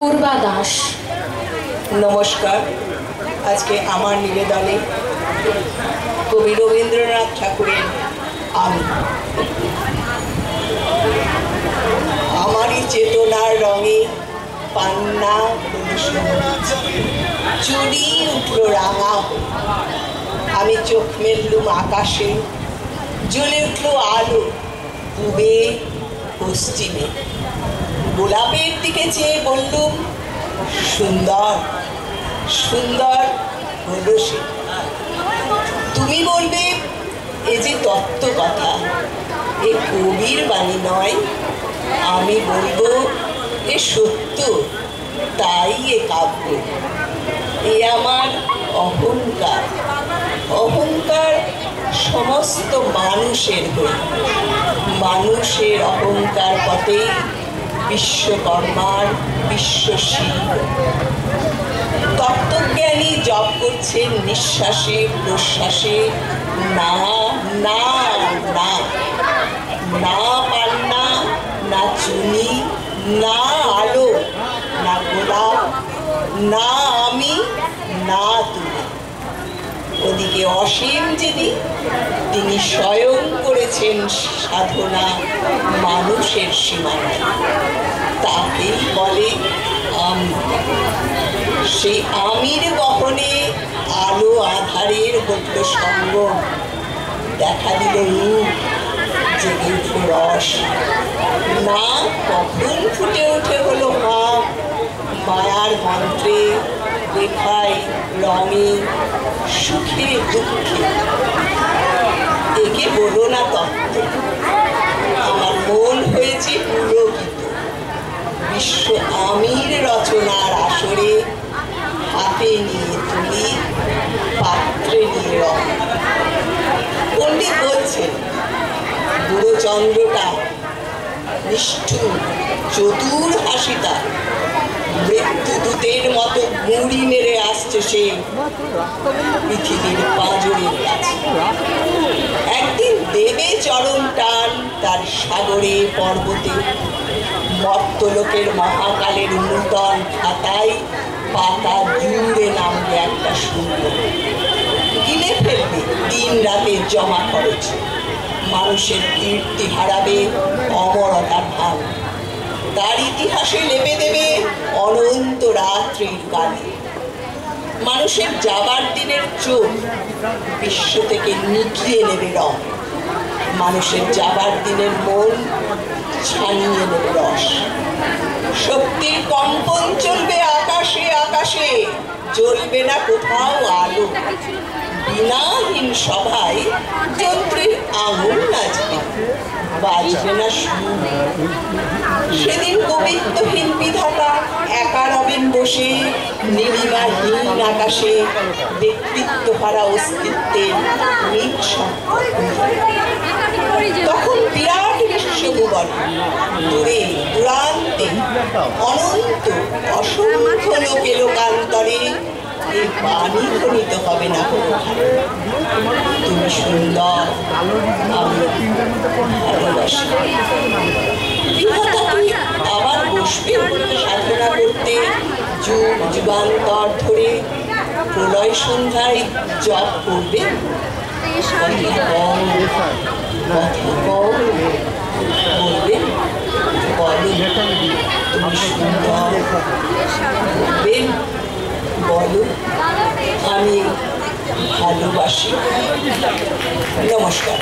পূর্বা দাস। নমস্কার। আজকে আমার নিবেদনে কবি রবীন্দ্রনাথ ঠাকুরের আমি। আমারই চেতনার রঙে পান্না চুরি উঠল রাঙা, আমি চোখ মেললুম আকাশে, জ্বলে উঠল আলো পূবে পশ্চিমে। গোলাপের দিকে চেয়ে বললুম সুন্দর সুন্দর হলো সে। তুমি বলবে এ যে তত্ত্ব কথা, এ কবির বাণী নয়। আমি বলবো এ সত্য, তাই এ কাব্য। এ আমার অহংকার, অহংকার সমস্ত মানুষের হয়ে। মানুষের অহংকার পথে বিশ্বকর্মার বিশ্বশিল্প। তত্ত্বজ্ঞানী জপ করছেন নিঃশ্বাসে প্রশ্বাসে, না না না, না পান্না, না চুনি, না আলো, না গোলাপ, না আমি, না তুমি। ওদিকে অসীম যিনি, তিনি স্বয়ং করেছেন সাধনা মানুষের সীমানায়। তাকেই বলে আমি। সেই আমির বহনে আলো আধারের ঘটল সঙ্গম, দেখা দিল রূপ, জেগে উঠল রস। না কখন ফুটে উঠে হলো ভাব, মায়ার মন্ত্রে, রেখায়, রঙে, সুখে দুঃখে। একে বলো না তত্ত্ব, আমার মন হয়েছে পুলকিত। বিশ্ব আমির রচনার আসরে হাতে নিয়ে তুলি, পাত্রে নিয়ে রং। পণ্ডিত বলছেন বুড়ো চন্দ্রটা নিষ্ঠুর, চতুর হাসিটা মৃত্যুদূতের মতো গুঁড়ি মেরে আসছে সে পৃথিবীর পাঁজরের কাছে। একদিন দেবে চরম টান তার সাগরে পর্বতে, মর্তলোকের মহাকালের নূতন খাতায় পাতা জুড়ে নামবে একটা শূন্য। গিলে ফেলবে দিন রাতের জমা খরচ, মানুষের কীর্তি হারাবে অমরতার ভান। তার ইতিহাসে লেপে দেবে অনন্ত রাত্রির কালে। মানুষের যাবার দিনের চোখ বিশ্ব থেকে নিকিয়ে নেবে রং, মানুষের যাবার দিনের মন ছানিয়ে নেবে রস। শক্তির কম্পন চলবে আকাশে আকাশে, জ্বলবে না কোথাও আলো। বিনাহীন সভায় যন্ত্রের আঙুল নাচবে, বাজবে না সুর। সেদিন কবিত্বহীন বিধাতা একা রবেন বসে নীলিমাহীন আকাশে, ব্যক্তিত্ব হারা অস্তিত্বের তখন বিরাট বিশ্বভুবন, দূরে দূরান্তে অনন্ত অসংখ্য লোকে লোকান্তরে এই বাণী ধ্বনিত হবে না কোনোখানে। তুমি সুন্দর, আমি ভালোবাসি। আবার বসবে সাধনা করতে যুগ যুগান্তর ধরে, প্রলয় সন্ধ্যায় জপ করবে। বলবে বলো তুমি সুন্দর, বলো আমি ভালোবাসি। নমস্কার।